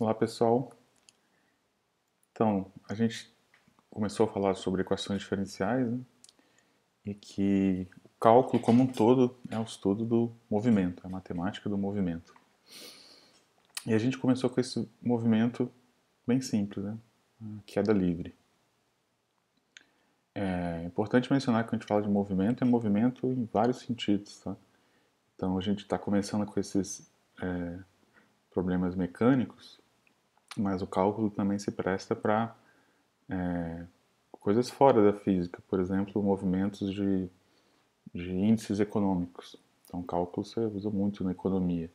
Olá pessoal, então a gente começou a falar sobre equações diferenciais, né? E que o cálculo como um todo é o estudo do movimento, a matemática do movimento. E a gente começou com esse movimento bem simples, né? A queda livre. É importante mencionar que quando a gente fala de movimento, é movimento em vários sentidos, tá? Então a gente está começando com esses problemas mecânicos, mas o cálculo também se presta para coisas fora da física, por exemplo, movimentos de índices econômicos. Então, cálculo você usa muito na economia.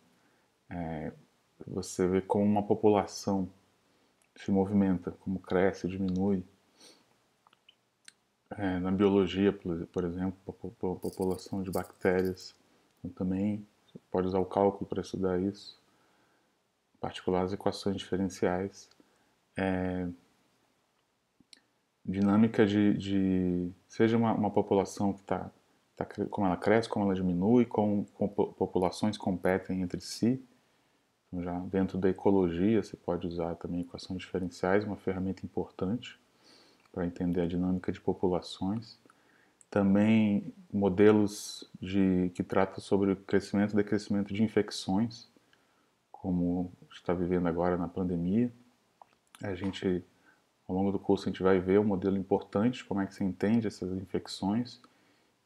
Você vê como uma população se movimenta, como cresce, diminui. Na biologia, por exemplo, a população de bactérias. Então, também você pode usar o cálculo para estudar isso. Em particular, as equações diferenciais. Dinâmica seja uma população que como ela cresce, como ela diminui, como populações competem entre si. Então, já dentro da ecologia, você pode usar também equações diferenciais, uma ferramenta importante para entender a dinâmica de populações. Também modelos que tratam sobre o crescimento e decrescimento de infecções, como está vivendo agora na pandemia. Ao longo do curso, a gente vai ver um modelo importante de como é que se entende essas infecções,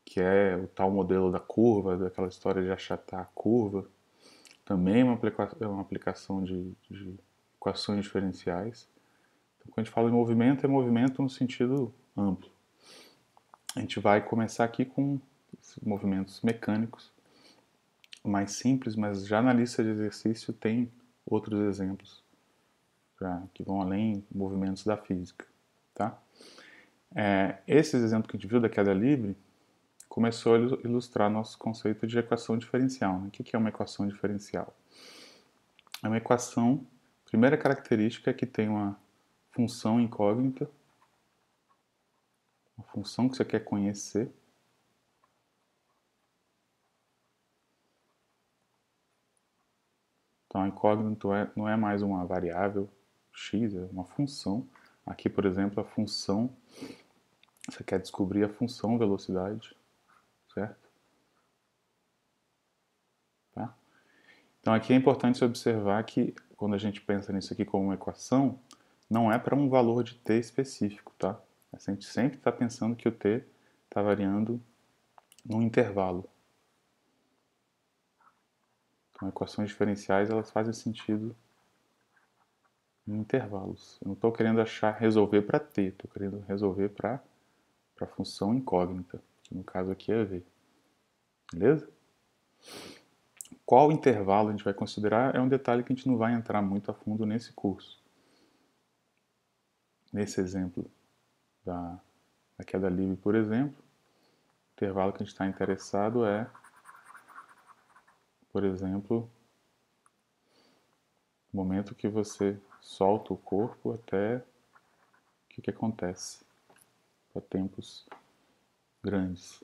que é o tal modelo da curva, daquela história de achatar a curva. Também é uma aplicação de equações diferenciais. Então, quando a gente fala em movimento, é movimento no sentido amplo. A gente vai começar aqui com esses movimentos mecânicos, mais simples, mas já na lista de exercício tem outros exemplos que vão além movimentos da física. Tá? Esses exemplos que a gente viu da queda livre começou a ilustrar nosso conceito de equação diferencial. Né? O que é uma equação diferencial? É uma equação, primeira característica é que tem uma função incógnita, uma função que você quer conhecer. Então, incógnito não é mais uma variável x, é uma função. Aqui, por exemplo, a função, você quer descobrir a função velocidade, certo? Tá? Então, aqui é importante observar que quando a gente pensa nisso aqui como uma equação, não é para um valor de t específico, tá? A gente sempre está pensando que o t está variando num intervalo. Então, equações diferenciais elas fazem sentido em intervalos. Eu não estou querendo resolver para t, estou querendo resolver para a função incógnita, que no caso aqui é v. Beleza? Qual intervalo a gente vai considerar é um detalhe que a gente não vai entrar muito a fundo nesse curso. Nesse exemplo da queda livre, por exemplo, o intervalo que a gente está interessado é, por exemplo, o momento que você solta o corpo até o que acontece para tempos grandes,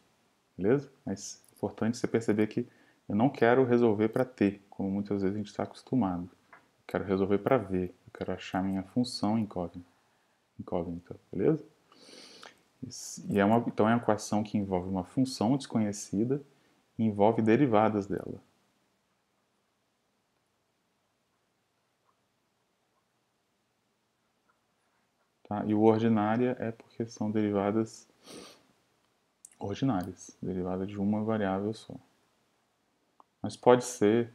beleza? Mas é importante você perceber que eu não quero resolver para t, como muitas vezes a gente está acostumado. Eu quero resolver para v, eu quero achar minha função incógnita, beleza? Então é uma equação que envolve uma função desconhecida e envolve derivadas dela. Tá? E o ordinária é porque são derivadas ordinárias, derivada de uma variável só. Mas pode ser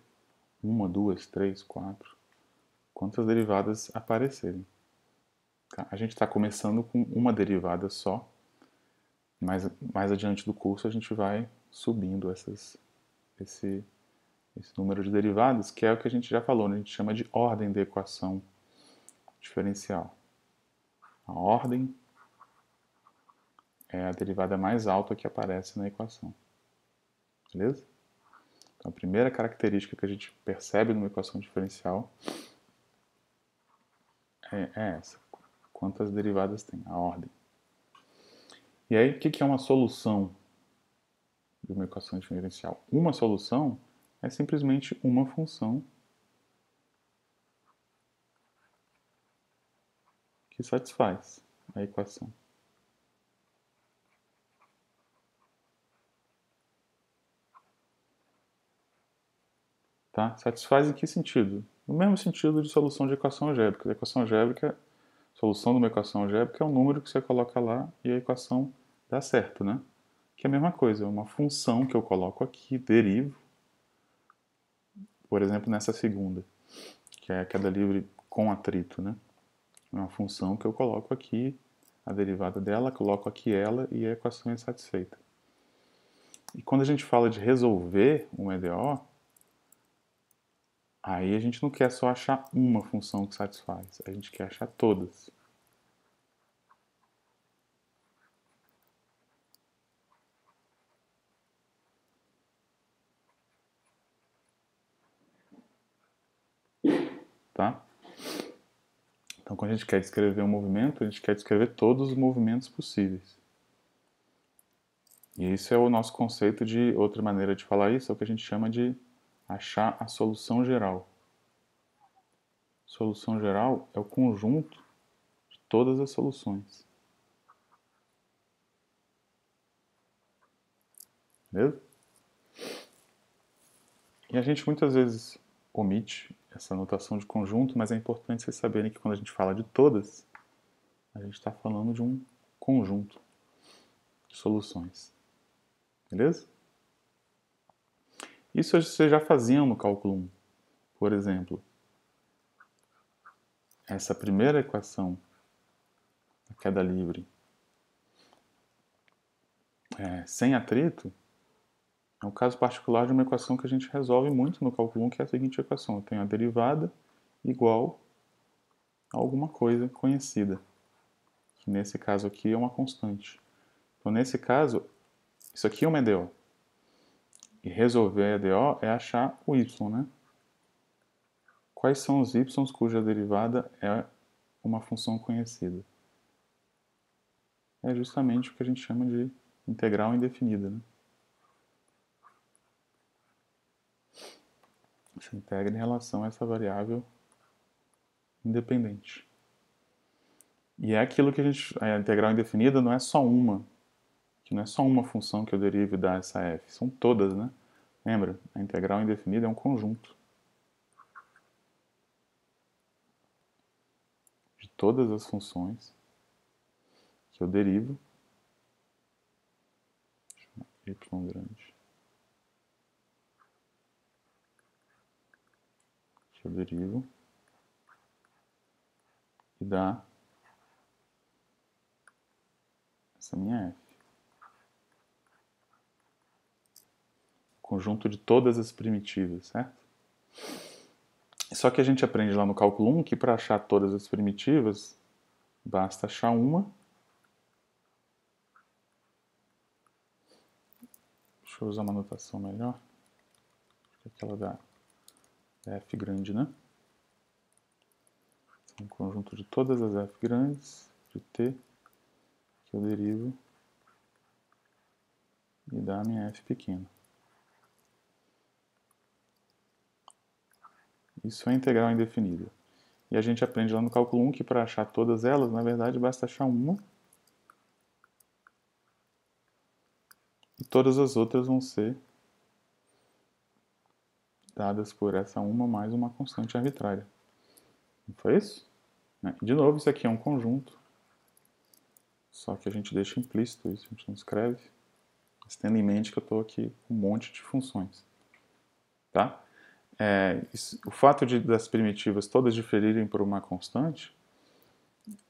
uma, duas, três, quatro, quantas derivadas aparecerem. Tá? A gente está começando com uma derivada só, mas mais adiante do curso a gente vai subindo esse número de derivadas, que é o que a gente já falou, né? A gente chama de ordem da equação diferencial. A ordem é a derivada mais alta que aparece na equação. Beleza? Então, a primeira característica que a gente percebe numa equação diferencial é essa. Quantas derivadas tem? A ordem. E aí, o que é uma solução de uma equação diferencial? Uma solução é simplesmente uma função que satisfaz a equação. Tá? Satisfaz em que sentido? No mesmo sentido de solução de equação algébrica. A equação algébrica, solução de uma equação algébrica é um número que você coloca lá e a equação dá certo, né? Que é a mesma coisa, é uma função que eu coloco aqui, derivo, por exemplo, nessa segunda, que é a queda livre com atrito, né? É uma função que eu coloco aqui, a derivada dela, coloco aqui ela e a equação é satisfeita. E quando a gente fala de resolver um EDO, aí a gente não quer só achar uma função que satisfaz, a gente quer achar todas. Tá? Então, quando a gente quer descrever um movimento, a gente quer descrever todos os movimentos possíveis. E isso é o nosso conceito de, outra maneira de falar isso, é o que a gente chama de achar a solução geral. Solução geral é o conjunto de todas as soluções. Beleza? E a gente muitas vezes omite essa notação de conjunto, mas é importante vocês saberem que quando a gente fala de todas, a gente está falando de um conjunto de soluções. Beleza? Isso vocês já faziam no cálculo 1. Por exemplo, essa primeira equação, a queda livre, sem atrito, é um caso particular de uma equação que a gente resolve muito no cálculo 1, que é a seguinte equação. Eu tenho a derivada igual a alguma coisa conhecida, que nesse caso aqui é uma constante. Então, nesse caso, isso aqui é uma EDO. E resolver a EDO é achar o y, né? Quais são os y cuja derivada é uma função conhecida? É justamente o que a gente chama de integral indefinida, né? Se integra em relação a essa variável independente. E é aquilo que a integral indefinida não é só uma, que não é só uma função que eu derivo e dá essa f, são todas, né? Lembra? A integral indefinida é um conjunto de todas as funções que eu derivo, y grande, que eu derivo e dá essa minha f. Conjunto de todas as primitivas, certo? Só que a gente aprende lá no cálculo 1 que para achar todas as primitivas, basta achar uma. Deixa eu usar uma notação melhor. Aquela da f grande, né? Um conjunto de todas as f grandes de t que eu derivo e dá a minha f pequena. Isso é integral indefinida. E a gente aprende lá no cálculo 1 que para achar todas elas, na verdade, basta achar uma. E todas as outras vão ser dadas por essa uma mais uma constante arbitrária. Não foi isso? De novo, isso aqui é um conjunto. Só que a gente deixa implícito isso, a gente não escreve. Mas tendo em mente que eu estou aqui com um monte de funções. Tá? O fato das primitivas todas diferirem por uma constante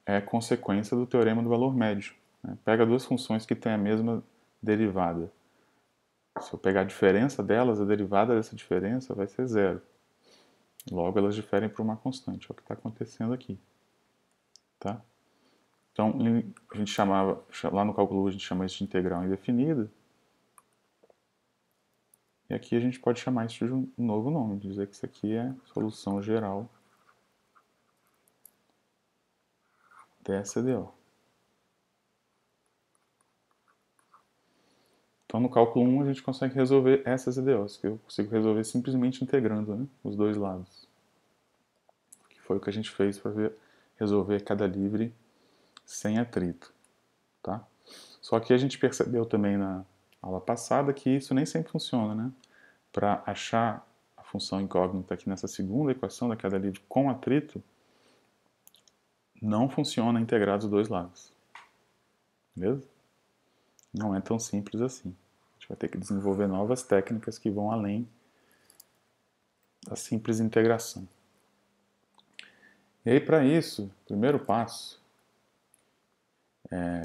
é consequência do teorema do valor médio. Né? Pega duas funções que têm a mesma derivada. Se eu pegar a diferença delas, a derivada dessa diferença vai ser zero. Logo, elas diferem por uma constante. É o que está acontecendo aqui. Tá? Então, a gente chamava, lá no cálculo a gente chama isso de integral indefinida. E aqui a gente pode chamar isso de um novo nome, dizer que isso aqui é solução geral dessa EDO. Então, no cálculo 1, a gente consegue resolver essas EDOs, que eu consigo resolver simplesmente integrando, né, os dois lados. Que foi o que a gente fez para resolver queda livre sem atrito, tá? Só que a gente percebeu também na aula passada que isso nem sempre funciona, né? Para achar a função incógnita aqui nessa segunda equação da queda livre com atrito, não funciona integrar dos dois lados. Beleza? Não é tão simples assim. A gente vai ter que desenvolver novas técnicas que vão além da simples integração. E aí, para isso, primeiro passo,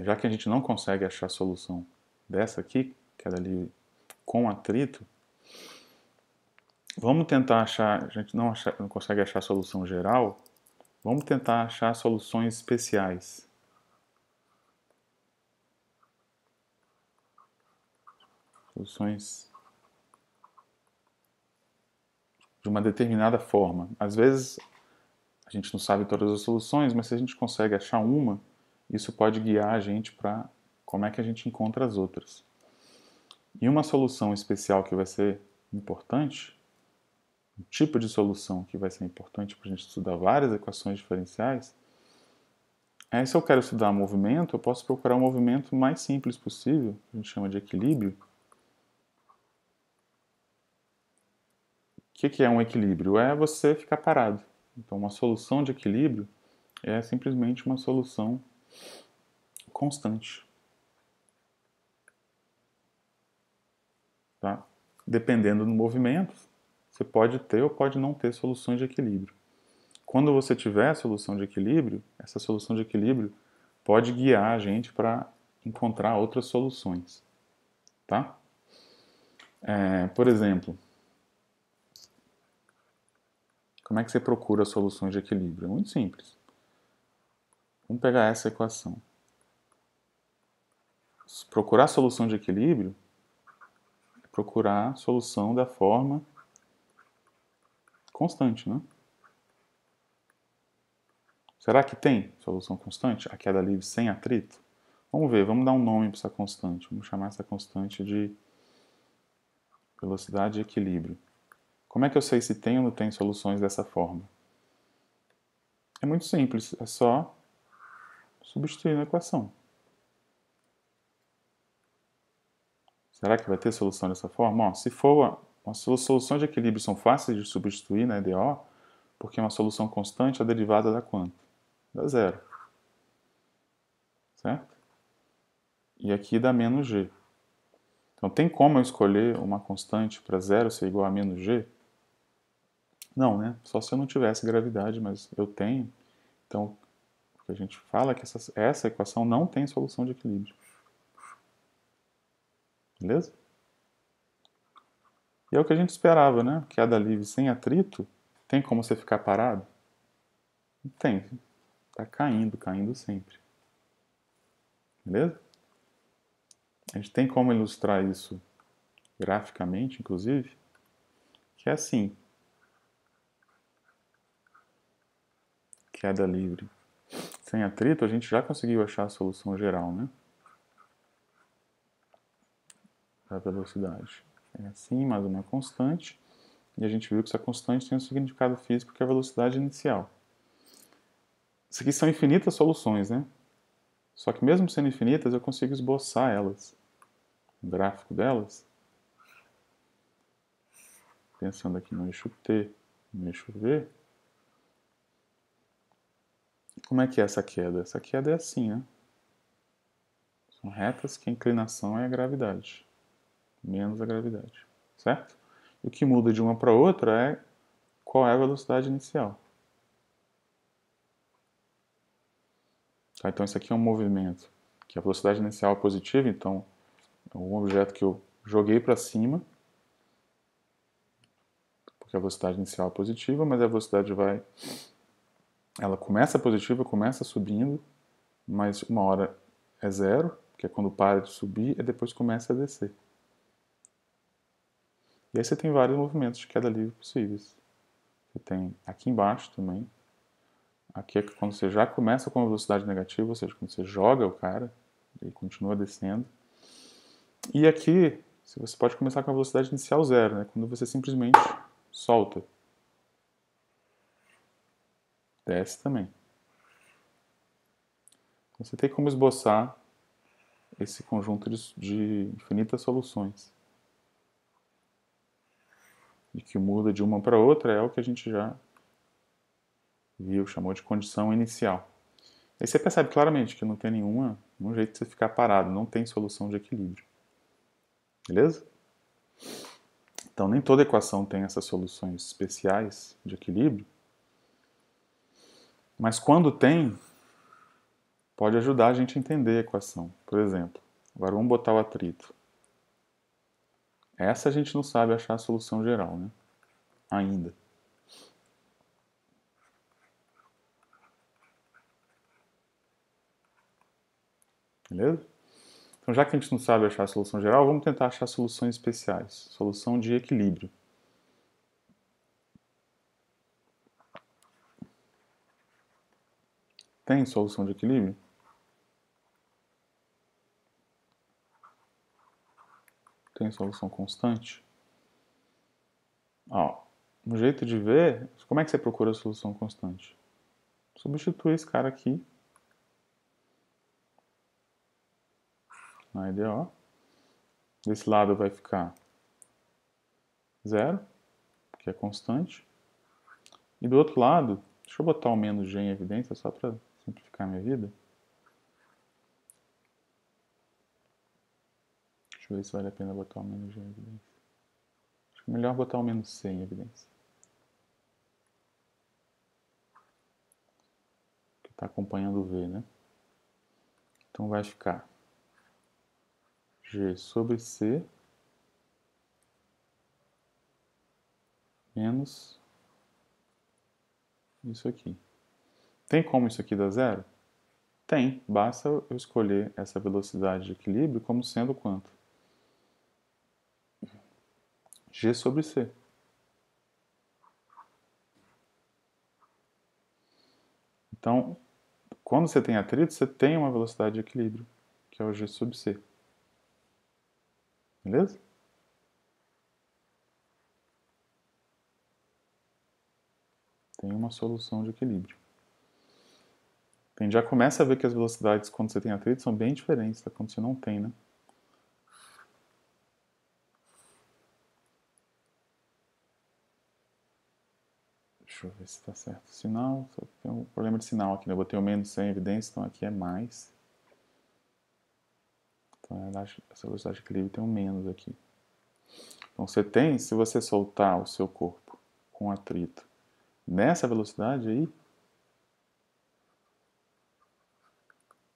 já que a gente não consegue achar a solução dessa aqui, queda livre com atrito, vamos tentar achar, a gente não consegue achar a solução geral, vamos tentar achar soluções especiais. Soluções de uma determinada forma. Às vezes a gente não sabe todas as soluções, mas se a gente consegue achar uma, isso pode guiar a gente para como é que a gente encontra as outras. E uma solução especial que vai ser importante, um tipo de solução que vai ser importante para a gente estudar várias equações diferenciais, é se eu quero estudar movimento, eu posso procurar um movimento mais simples possível, a gente chama de equilíbrio. O que é um equilíbrio? É você ficar parado. Então, uma solução de equilíbrio é simplesmente uma solução constante. Tá? Dependendo do movimento, você pode ter ou pode não ter soluções de equilíbrio. Quando você tiver a solução de equilíbrio, essa solução de equilíbrio pode guiar a gente para encontrar outras soluções. Tá? Por exemplo, como é que você procura soluções de equilíbrio? É muito simples. Vamos pegar essa equação. Procurar solução de equilíbrio é procurar a solução da forma constante, né? Será que tem solução constante? A queda livre sem atrito? Vamos ver, vamos dar um nome para essa constante. Vamos chamar essa constante de velocidade e equilíbrio. Como é que eu sei se tem ou não tem soluções dessa forma? É muito simples, é só substituir na equação. Será que vai ter solução dessa forma? Ó, se for as soluções de equilíbrio são fáceis de substituir na EDO, porque uma solução constante, a derivada dá quanto? Dá zero. Certo? E aqui dá menos g. Então, tem como eu escolher uma constante para zero ser igual a menos g? Não, né? Só se eu não tivesse gravidade, mas eu tenho. Então, o que a gente fala é que essa equação não tem solução de equilíbrio. Beleza? E é o que a gente esperava, né? Queda livre sem atrito, tem como você ficar parado? Não tem. Está caindo, caindo sempre. Beleza? A gente tem como ilustrar isso graficamente, inclusive, que é assim. Queda livre sem atrito, a gente já conseguiu achar a solução geral, né? Da velocidade. É assim, mais uma constante. E a gente viu que essa constante tem um significado físico que é a velocidade inicial. Isso aqui são infinitas soluções, né? Só que mesmo sendo infinitas, eu consigo esboçar elas. O gráfico delas. Pensando aqui no eixo T, no eixo V. Como é que é essa queda? Essa queda é assim, né? São retas que a inclinação é a gravidade. Menos a gravidade. Certo? E o que muda de uma para outra é qual é a velocidade inicial. Tá, então isso aqui é um movimento que a velocidade inicial é positiva, então é um objeto que eu joguei para cima, porque a velocidade inicial é positiva, mas a velocidade ela começa positiva, começa subindo, mas uma hora é zero, que é quando para de subir, e depois começa a descer. E aí você tem vários movimentos de queda livre possíveis. Você tem aqui embaixo também. Aqui é quando você já começa com a velocidade negativa, ou seja, quando você joga o cara, ele continua descendo. E aqui, você pode começar com a velocidade inicial zero, né? Quando você simplesmente solta. Desce também. Você tem como esboçar esse conjunto de infinitas soluções. E que muda de uma para outra é o que a gente já viu, chamou de condição inicial. Aí você percebe claramente que não tem nenhum jeito de você ficar parado, não tem solução de equilíbrio. Beleza? Então nem toda equação tem essas soluções especiais de equilíbrio, mas quando tem, pode ajudar a gente a entender a equação. Por exemplo, agora vamos botar o atrito. Essa a gente não sabe achar a solução geral, né? Ainda. Beleza? Então, já que a gente não sabe achar a solução geral, vamos tentar achar soluções especiais. Solução de equilíbrio. Tem solução de equilíbrio? Tem solução constante? Ó, um jeito de ver, como é que você procura a solução constante? Substitui esse cara aqui na EDO. Desse lado vai ficar zero, que é constante. E do outro lado, deixa eu botar o menos g em evidência só para simplificar a minha vida. Deixa eu ver se vale a pena botar o menos g em evidência. Acho que é melhor botar o menos c em evidência. Que está acompanhando o v, né? Então vai ficar g sobre c menos isso aqui. Tem como isso aqui dar zero? Tem, basta eu escolher essa velocidade de equilíbrio como sendo quanto? G sobre C. Então, quando você tem atrito, você tem uma velocidade de equilíbrio, que é o G sobre C. Beleza? Tem uma solução de equilíbrio. A gente já começa a ver que as velocidades quando você tem atrito são bem diferentes da quando você não tem, né? Deixa eu ver se está certo o sinal. Só tem um problema de sinal aqui, né? Eu botei o menos sem evidência, então aqui é mais. Então essa velocidade de equilíbrio tem um menos aqui. Então você tem, se você soltar o seu corpo com atrito nessa velocidade aí, o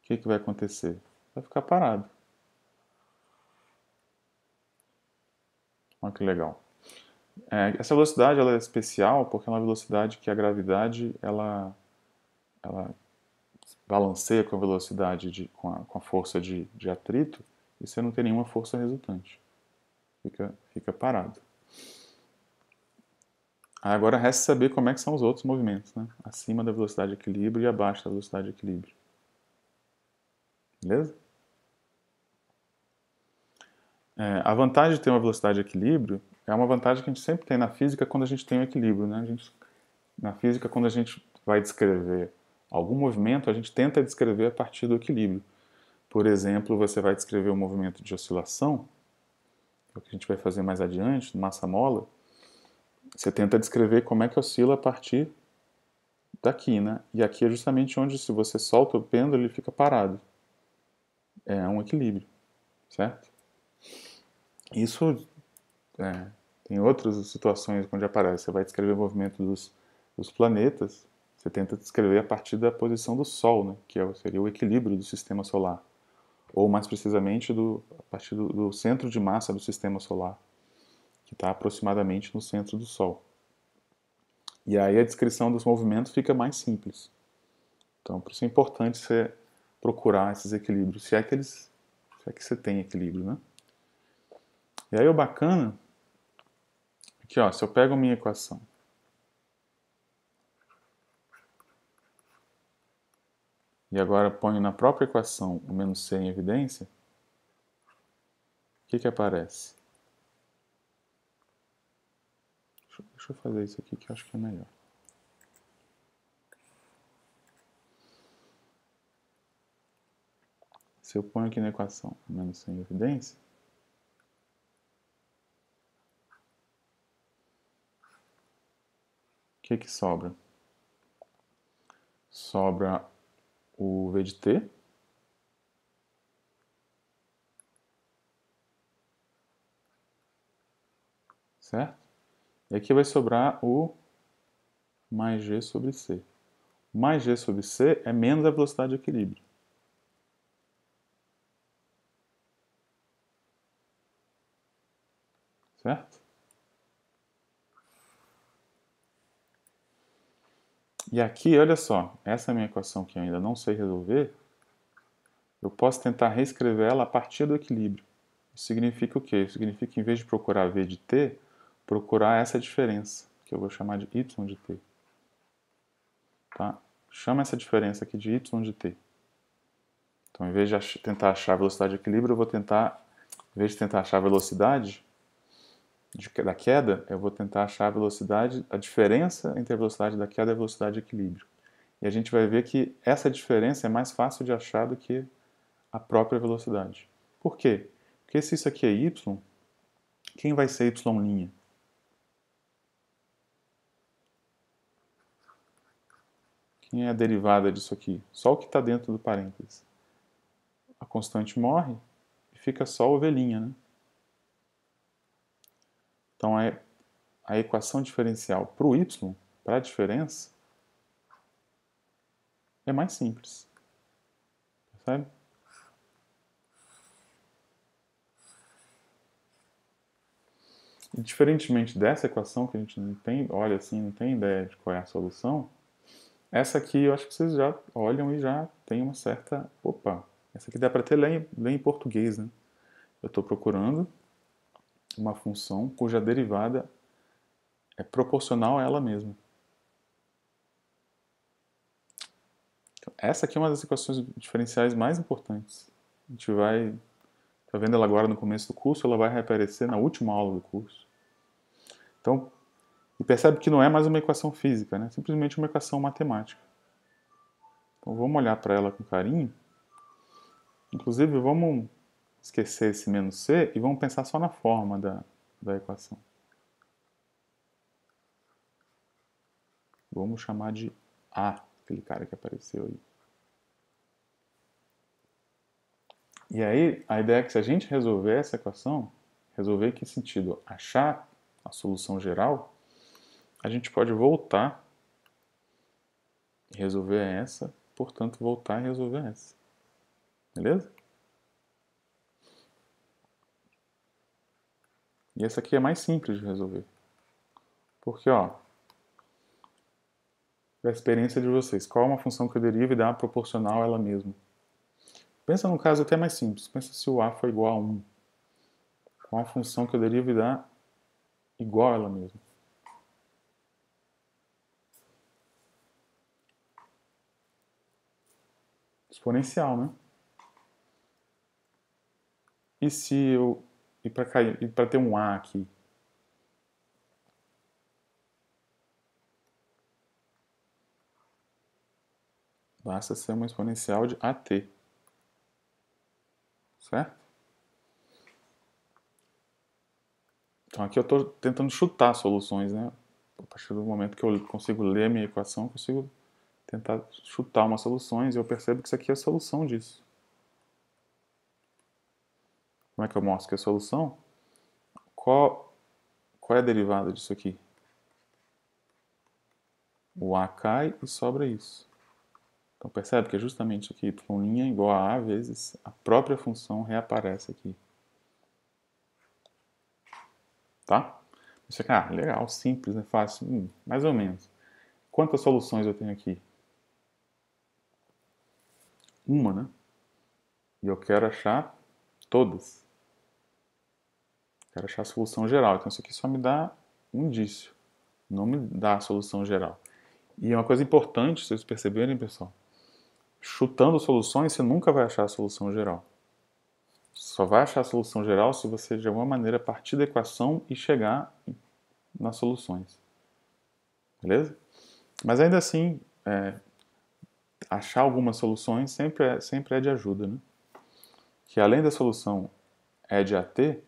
que vai acontecer? Vai ficar parado. Olha que legal. Essa velocidade ela é especial porque é uma velocidade que a gravidade ela balanceia com a velocidade, com a força de atrito e você não tem nenhuma força resultante. Fica parado. Agora resta saber como é que são os outros movimentos, né? Acima da velocidade de equilíbrio e abaixo da velocidade de equilíbrio. Beleza? A vantagem de ter uma velocidade de equilíbrio é uma vantagem que a gente sempre tem na física quando a gente tem um equilíbrio, né? Na física, quando a gente vai descrever algum movimento, a gente tenta descrever a partir do equilíbrio. Por exemplo, você vai descrever um movimento de oscilação, o que a gente vai fazer mais adiante, massa-mola, você tenta descrever como é que oscila a partir daqui, né? E aqui é justamente onde, se você solta o pêndulo, ele fica parado. É um equilíbrio, certo? Isso tem outras situações onde aparece. Você vai descrever o movimento dos planetas, você tenta descrever a partir da posição do Sol, né? Que seria o equilíbrio do sistema solar. Ou, mais precisamente, a partir do centro de massa do sistema solar, que está aproximadamente no centro do Sol. E aí a descrição dos movimentos fica mais simples. Então, por isso é importante você procurar esses equilíbrios, se é que você tem equilíbrio, né? E aí o bacana, aqui ó, se eu pego a minha equação e agora ponho na própria equação o menos c em evidência, o que aparece? Deixa eu fazer isso aqui que eu acho que é melhor. Se eu ponho aqui na equação menos sem evidência, o que que sobra? Sobra o v de t, certo? E aqui vai sobrar o mais g sobre c. O mais g sobre c é menos a velocidade de equilíbrio. Certo? E aqui, olha só, essa é a minha equação que eu ainda não sei resolver, eu posso tentar reescrever ela a partir do equilíbrio. Isso significa o quê? Isso significa que em vez de procurar v de t, procurar essa diferença, que eu vou chamar de y de t. Tá? Chama essa diferença aqui de y de t. Então, em vez de tentar achar a velocidade de equilíbrio, eu vou tentar, em vez de tentar achar a velocidade da queda, eu vou tentar achar a velocidade, a diferença entre a velocidade da queda e a velocidade de equilíbrio. E a gente vai ver que essa diferença é mais fácil de achar do que a própria velocidade. Por quê? Porque se isso aqui é y, quem vai ser y'? Quem é a derivada disso aqui? Só o que está dentro do parênteses. A constante morre e fica só ovelhinha, né? Então, a equação diferencial para o y, para a diferença, é mais simples. Percebe? E diferentemente dessa equação, que a gente não tem, olha assim, não tem ideia de qual é a solução, essa aqui eu acho que vocês já olham e já tem uma certa... Opa, essa aqui dá para ter ler em português, né? Eu estou procurando uma função cuja derivada é proporcional a ela mesma. Então, essa aqui é uma das equações diferenciais mais importantes. A gente vai... Está vendo ela agora no começo do curso, ela vai reaparecer na última aula do curso. Então, e percebe que não é mais uma equação física, né? Simplesmente uma equação matemática. Então vamos olhar para ela com carinho. Inclusive, vamos esquecer esse menos c e vamos pensar só na forma da equação. Vamos chamar de A, aquele cara que apareceu aí. E aí, a ideia é que se a gente resolver essa equação, resolver em que sentido? Achar a solução geral, a gente pode voltar e resolver essa, portanto, voltar e resolver essa. Beleza? E essa aqui é mais simples de resolver. Porque, ó, da experiência de vocês, qual é uma função que eu derivo e dá proporcional a ela mesma? Pensa num caso até mais simples. Pensa se o A for igual a 1. Qual a função que eu derivo e dá igual a ela mesma? Exponencial, né? E se eu... E para ter um A aqui? Basta ser uma exponencial de AT. Certo? Então aqui eu estou tentando chutar soluções, né? A partir do momento que eu consigo ler a minha equação, eu consigo tentar chutar umas soluções e eu percebo que isso aqui é a solução disso. Como é que eu mostro que é a solução? Qual é a derivada disso aqui? O A cai e sobra isso. Então percebe que é justamente isso aqui, y' igual a A vezes a própria função reaparece aqui. Tá? Você fica, legal, simples, né? Fácil, mais ou menos. Quantas soluções eu tenho aqui? Uma, né? E eu quero achar todas. Quero achar a solução geral. Então isso aqui só me dá um indício. Não me dá a solução geral. E é uma coisa importante, vocês perceberem, pessoal. Chutando soluções, você nunca vai achar a solução geral. Só vai achar a solução geral se você, de alguma maneira, partir da equação e chegar nas soluções. Beleza? Mas ainda assim, achar algumas soluções sempre é de ajuda, né? que além da solução E de AT,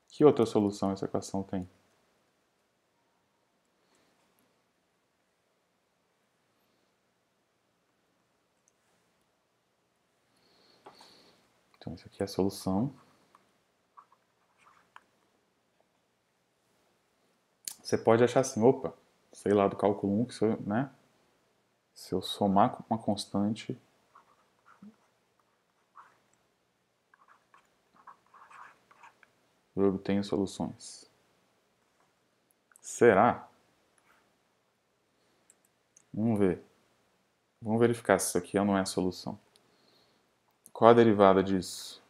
que outra solução essa equação tem? Então, isso aqui é a solução. Você pode achar assim, opa, sei lá do cálculo 1, que se eu somar com uma constante, eu obtenho soluções. Será? Vamos ver. Vamos verificar se isso aqui não é a solução. Qual a derivada disso?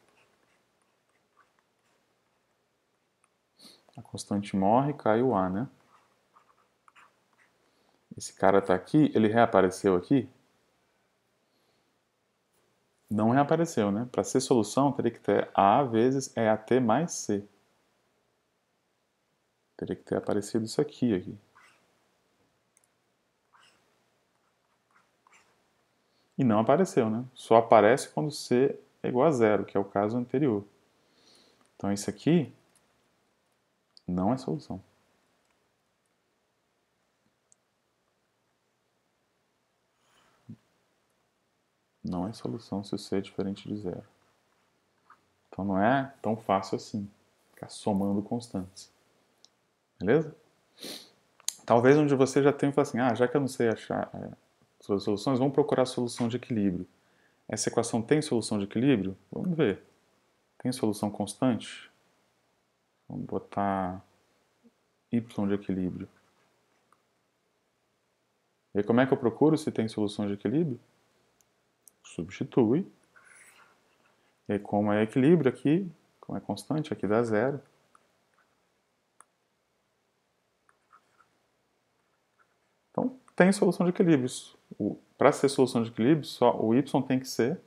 A constante morre, cai o A, né? Esse cara está aqui, ele reapareceu aqui? Não reapareceu, né? Para ser solução, teria que ter A vezes EAT mais C. Teria que ter aparecido isso aqui. E não apareceu, né? Só aparece quando C é igual a zero, que é o caso anterior. Então isso aqui não é solução. Não é solução se o C é diferente de zero. Então não é tão fácil assim, ficar somando constantes. Beleza? Talvez onde você já tenha falado assim, já que eu não sei achar suas soluções, vamos procurar a solução de equilíbrio. Essa equação tem solução de equilíbrio? Vamos ver. Tem solução constante? Vamos botar y de equilíbrio. E aí, como é que eu procuro se tem solução de equilíbrio? Substitui. E aí, como é equilíbrio aqui, como é constante, aqui dá zero. Então, tem solução de equilíbrio. Para ser solução de equilíbrio, só o y tem que ser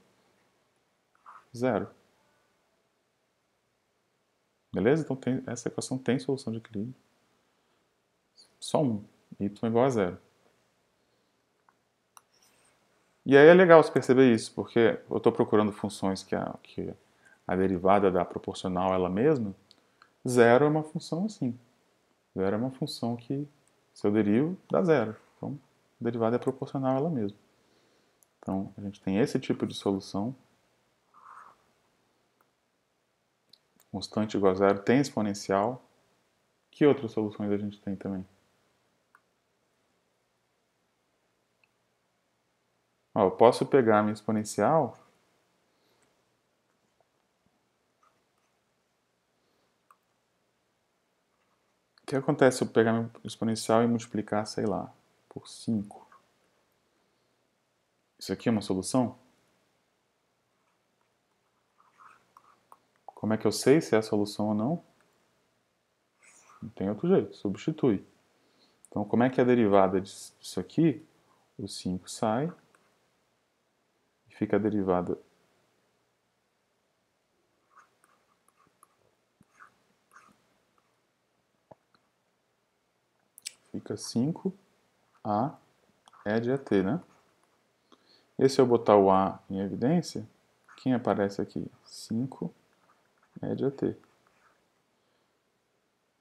zero. Beleza? Então, essa equação tem solução de equilíbrio. Só um. Y igual a zero. E aí é legal você perceber isso, porque eu estou procurando funções que a derivada da proporcional ela mesma. Zero é uma função assim. Zero é uma função que, se eu derivo, dá zero. Então, a derivada é proporcional a ela mesma. Então, a gente tem esse tipo de solução. Constante igual a zero, tem exponencial. Que outras soluções a gente tem também? Eu posso pegar a minha exponencial o que acontece se eu pegar meu exponencial e multiplicar, sei lá, por 5? Isso aqui é uma solução? Como é que eu sei se é a solução ou não? Não tem outro jeito, substitui. Então, como é que é a derivada disso aqui? O 5 sai e fica a derivada fica 5A é de AT, né? E se eu botar o A em evidência, quem aparece aqui? 5 é de AT.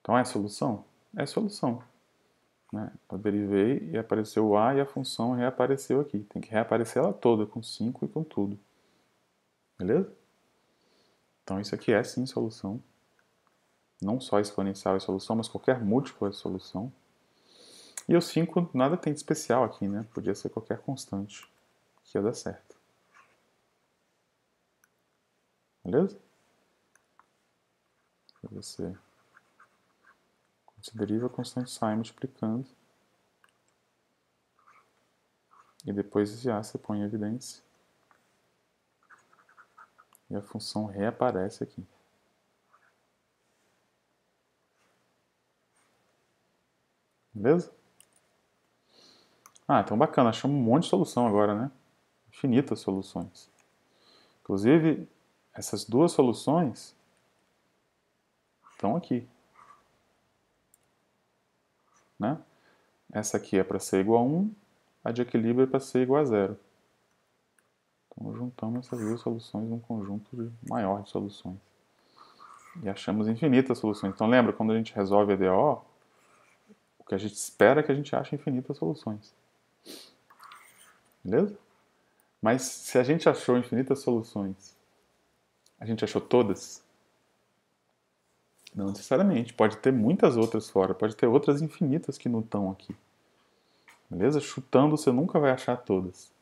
Então é solução? É solução. Né? Eu derivei e apareceu o A e a função reapareceu aqui. Tem que reaparecer ela toda, com 5 e com tudo. Beleza? Então isso aqui é sim solução. Não só exponencial é solução, mas qualquer múltiplo é solução. E o 5 nada tem de especial aqui, né? Podia ser qualquer constante que ia dar certo. Beleza? Você deriva, a constante sai multiplicando. E depois esse A você põe em evidência. E a função reaparece aqui. Beleza? Então bacana, achamos um monte de solução agora, né? Infinitas soluções. Inclusive, essas duas soluções estão aqui. Né? Essa aqui é para ser igual a 1, a de equilíbrio é para ser igual a 0. Então, juntamos essas duas soluções num conjunto maior de soluções. E achamos infinitas soluções. Então, lembra, quando a gente resolve a EDO, o que a gente espera é que a gente ache infinitas soluções. Beleza? Mas se a gente achou infinitas soluções, a gente achou todas? Não necessariamente. Pode ter muitas outras fora. Pode ter outras infinitas que não estão aqui. Beleza? Chutando, você nunca vai achar todas.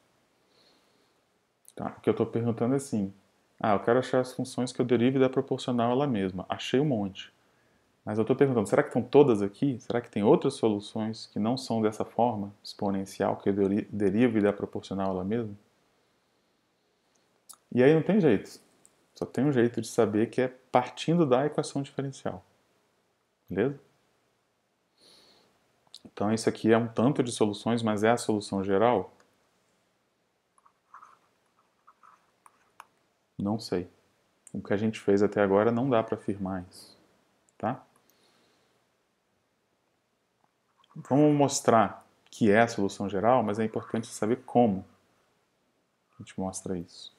Tá? O que eu estou perguntando é assim: eu quero achar as funções que eu derive da proporcional ela mesma. Achei um monte. Mas eu estou perguntando, será que estão todas aqui? Será que tem outras soluções que não são dessa forma exponencial, que eu derive da proporcional ela mesma? E aí não tem jeito. Só tem um jeito de saber, que é partindo da equação diferencial. Beleza? Então isso aqui é um tanto de soluções, mas é a solução geral? Não sei. O que a gente fez até agora não dá para afirmar isso. Tá? Vamos mostrar que é a solução geral, mas é importante saber como a gente mostra isso.